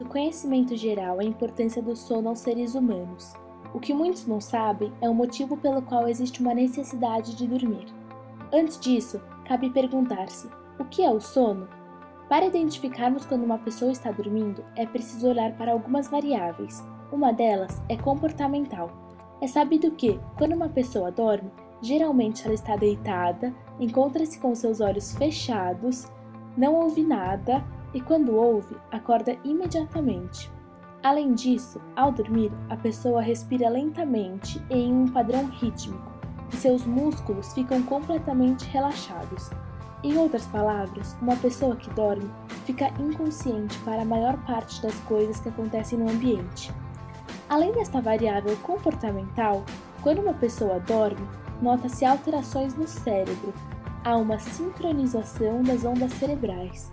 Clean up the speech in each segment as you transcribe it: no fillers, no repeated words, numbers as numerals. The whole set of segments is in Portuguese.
conhecimento geral a importância do sono aos seres humanos. O que muitos não sabem é o motivo pelo qual existe uma necessidade de dormir. Antes disso, cabe perguntar-se: o que é o sono? Para identificarmos quando uma pessoa está dormindo, é preciso olhar para algumas variáveis. Uma delas é comportamental. É sabido que, quando uma pessoa dorme, geralmente ela está deitada, encontra-se com seus olhos fechados, não ouve nada e, quando ouve, acorda imediatamente. Além disso, ao dormir, a pessoa respira lentamente e em um padrão rítmico, e seus músculos ficam completamente relaxados. Em outras palavras, uma pessoa que dorme fica inconsciente para a maior parte das coisas que acontecem no ambiente. Além desta variável comportamental, quando uma pessoa dorme, nota-se alterações no cérebro. Há uma sincronização das ondas cerebrais.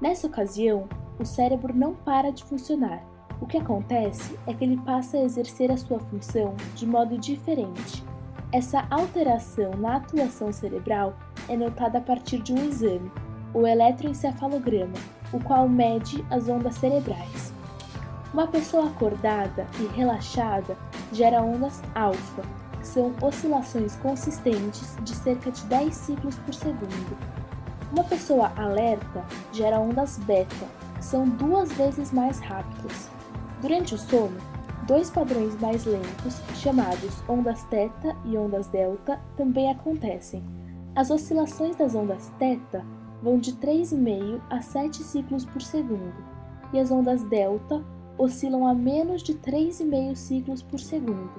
Nessa ocasião, o cérebro não para de funcionar. O que acontece é que ele passa a exercer a sua função de modo diferente. Essa alteração na atuação cerebral é notada a partir de um exame, o eletroencefalograma, o qual mede as ondas cerebrais. Uma pessoa acordada e relaxada gera ondas alfa, que são oscilações consistentes de cerca de 10 ciclos por segundo. Uma pessoa alerta gera ondas beta, que são 2 vezes mais rápidas. Durante o sono, 2 padrões mais lentos, chamados ondas θ e ondas delta, também acontecem. As oscilações das ondas θ vão de 3,5 a 7 ciclos por segundo, e as ondas delta oscilam a menos de 3,5 ciclos por segundo.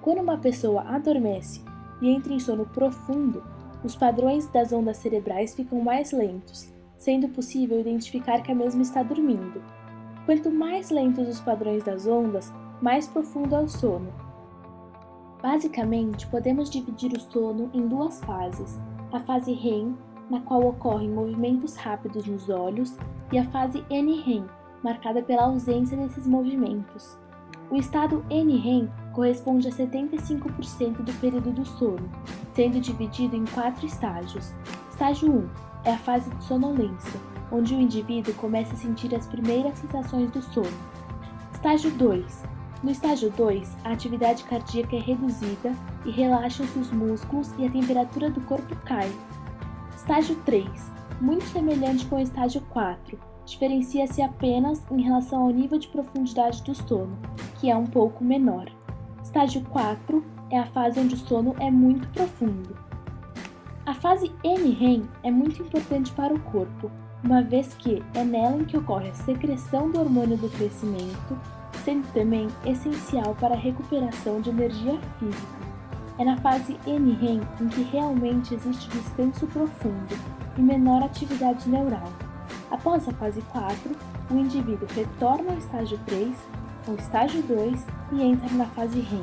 Quando uma pessoa adormece e entra em sono profundo, os padrões das ondas cerebrais ficam mais lentos, sendo possível identificar que a mesma está dormindo. Quanto mais lentos os padrões das ondas, mais profundo é o sono. Basicamente, podemos dividir o sono em 2 fases: a fase REM, na qual ocorrem movimentos rápidos nos olhos, e a fase NREM, marcada pela ausência desses movimentos. O estado NREM corresponde a 75% do período do sono, sendo dividido em 4 estágios. Estágio 1 é a fase de sonolência, onde o indivíduo começa a sentir as primeiras sensações do sono. Estágio 2. No estágio 2, a atividade cardíaca é reduzida e relaxam-se os músculos e a temperatura do corpo cai. Estágio 3. Muito semelhante com o estágio 4, diferencia-se apenas em relação ao nível de profundidade do sono, que é um pouco menor. Estágio 4 é a fase onde o sono é muito profundo. A fase NREM é muito importante para o corpo, uma vez que é nela em que ocorre a secreção do hormônio do crescimento, sendo também essencial para a recuperação de energia física. É na fase NREM em que realmente existe descanso profundo e menor atividade neural. Após a fase 4, o indivíduo retorna ao estágio 3, ao estágio 2 e entra na fase REM.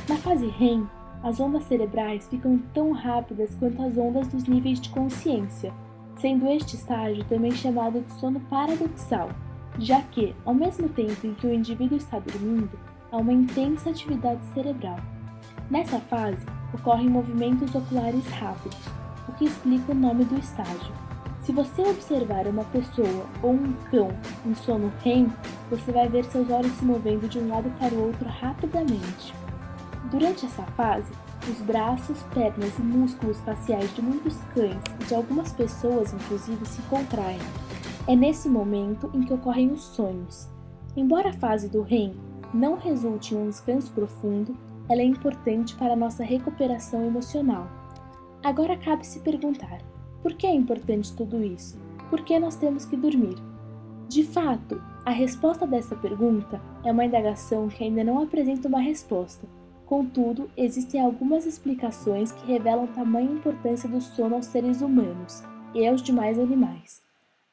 Na fase REM, as ondas cerebrais ficam tão rápidas quanto as ondas dos níveis de consciência, sendo este estágio também chamado de sono paradoxal, já que, ao mesmo tempo em que o indivíduo está dormindo, há uma intensa atividade cerebral. Nessa fase, ocorrem movimentos oculares rápidos, o que explica o nome do estágio. Se você observar uma pessoa ou um cão em sono REM, você vai ver seus olhos se movendo de um lado para o outro rapidamente. Durante essa fase, os braços, pernas e músculos faciais de muitos cães e de algumas pessoas, inclusive, se contraem. É nesse momento em que ocorrem os sonhos. Embora a fase do REM não resulte em um descanso profundo, ela é importante para a nossa recuperação emocional. Agora cabe se perguntar: por que é importante tudo isso? Por que nós temos que dormir? De fato, a resposta dessa pergunta é uma indagação que ainda não apresenta uma resposta. Contudo, existem algumas explicações que revelam tamanha importância do sono aos seres humanos e aos demais animais.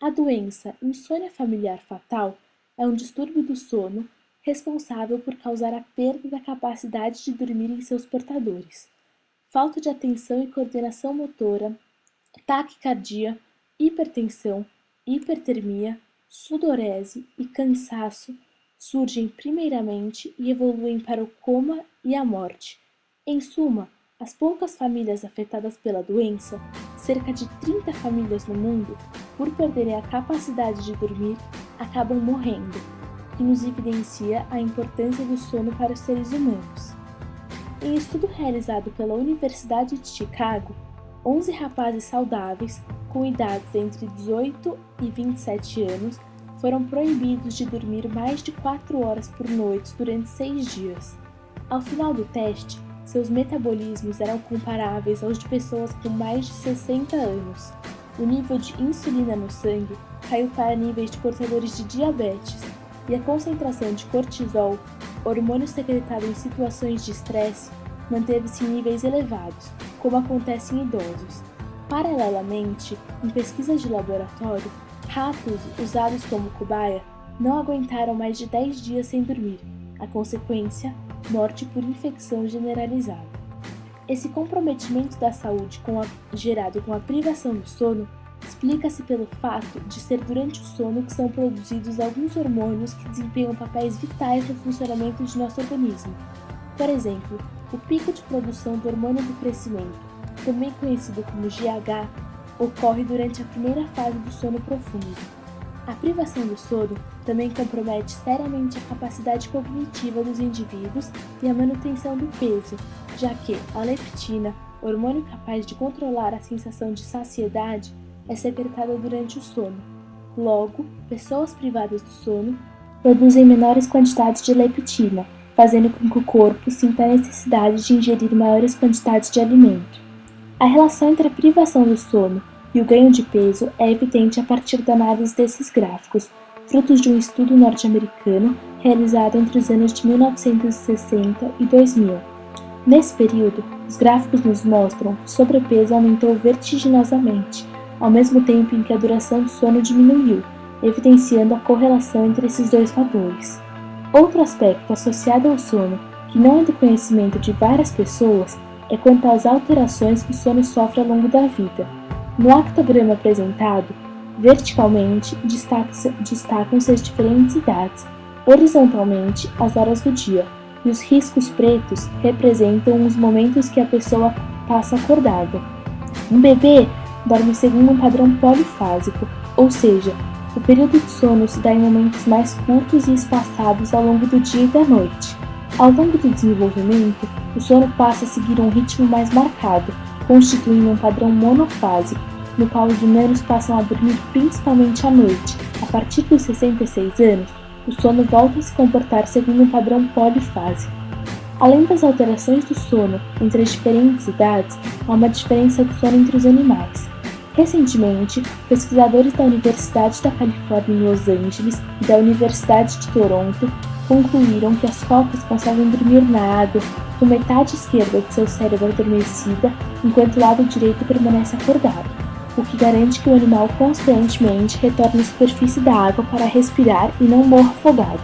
A doença insônia familiar fatal é um distúrbio do sono responsável por causar a perda da capacidade de dormir em seus portadores. Falta de atenção e coordenação motora, taquicardia, hipertensão, hipertermia, sudorese e cansaço surgem primeiramente e evoluem para o coma e a morte. Em suma, as poucas famílias afetadas pela doença, cerca de 30 famílias no mundo, por perderem a capacidade de dormir, acabam morrendo, o que nos evidencia a importância do sono para os seres humanos. Em estudo realizado pela Universidade de Chicago, 11 rapazes saudáveis, com idades entre 18 e 27 anos, foram proibidos de dormir mais de 4 horas por noite durante 6 dias. Ao final do teste, seus metabolismos eram comparáveis aos de pessoas com mais de 60 anos. O nível de insulina no sangue caiu para níveis de portadores de diabetes e a concentração de cortisol, hormônio secretado em situações de estresse, manteve-se em níveis elevados, como acontece em idosos. Paralelamente, em pesquisas de laboratório, ratos usados como cobaia não aguentaram mais de 10 dias sem dormir. A consequência, morte por infecção generalizada. Esse comprometimento da saúde gerado com a privação do sono explica-se pelo fato de ser durante o sono que são produzidos alguns hormônios que desempenham papéis vitais no funcionamento de nosso organismo. Por exemplo, o pico de produção do hormônio do crescimento, também conhecido como GH, ocorre durante a primeira fase do sono profundo. A privação do sono também compromete seriamente a capacidade cognitiva dos indivíduos e a manutenção do peso, já que a leptina, hormônio capaz de controlar a sensação de saciedade, é secretada durante o sono. Logo, pessoas privadas do sono produzem menores quantidades de leptina, fazendo com que o corpo sinta a necessidade de ingerir maiores quantidades de alimento. A relação entre a privação do sono e o ganho de peso é evidente a partir da análise desses gráficos, frutos de um estudo norte-americano realizado entre os anos de 1960 e 2000. Nesse período, os gráficos nos mostram que o sobrepeso aumentou vertiginosamente, ao mesmo tempo em que a duração do sono diminuiu, evidenciando a correlação entre esses dois fatores. Outro aspecto associado ao sono, que não é do conhecimento de várias pessoas, é quanto às alterações que o sono sofre ao longo da vida. No octograma apresentado, verticalmente destacam-se as diferentes idades, horizontalmente as horas do dia, e os riscos pretos representam os momentos que a pessoa passa acordada. Um bebê dorme segundo um padrão polifásico, ou seja, o período de sono se dá em momentos mais curtos e espaçados ao longo do dia e da noite. Ao longo do desenvolvimento, o sono passa a seguir um ritmo mais marcado, constituindo um padrão monofásico, no qual os humanos passam a dormir principalmente à noite. A partir dos 66 anos, o sono volta a se comportar segundo um padrão polifásico. Além das alterações do sono entre as diferentes idades, há uma diferença de sono entre os animais. Recentemente, pesquisadores da Universidade da Califórnia em Los Angeles e da Universidade de Toronto concluíram que as focas conseguem dormir na água com metade esquerda de seu cérebro adormecida, enquanto o lado direito permanece acordado, o que garante que o animal constantemente retorne à superfície da água para respirar e não morra afogado.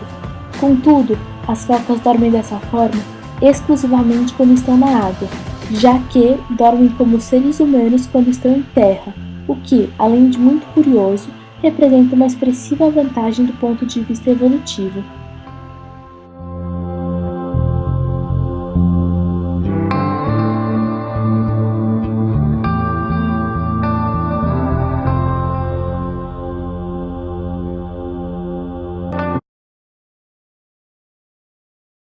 Contudo, as focas dormem dessa forma exclusivamente quando estão na água, já que dormem como seres humanos quando estão em terra, o que, além de muito curioso, representa uma expressiva vantagem do ponto de vista evolutivo.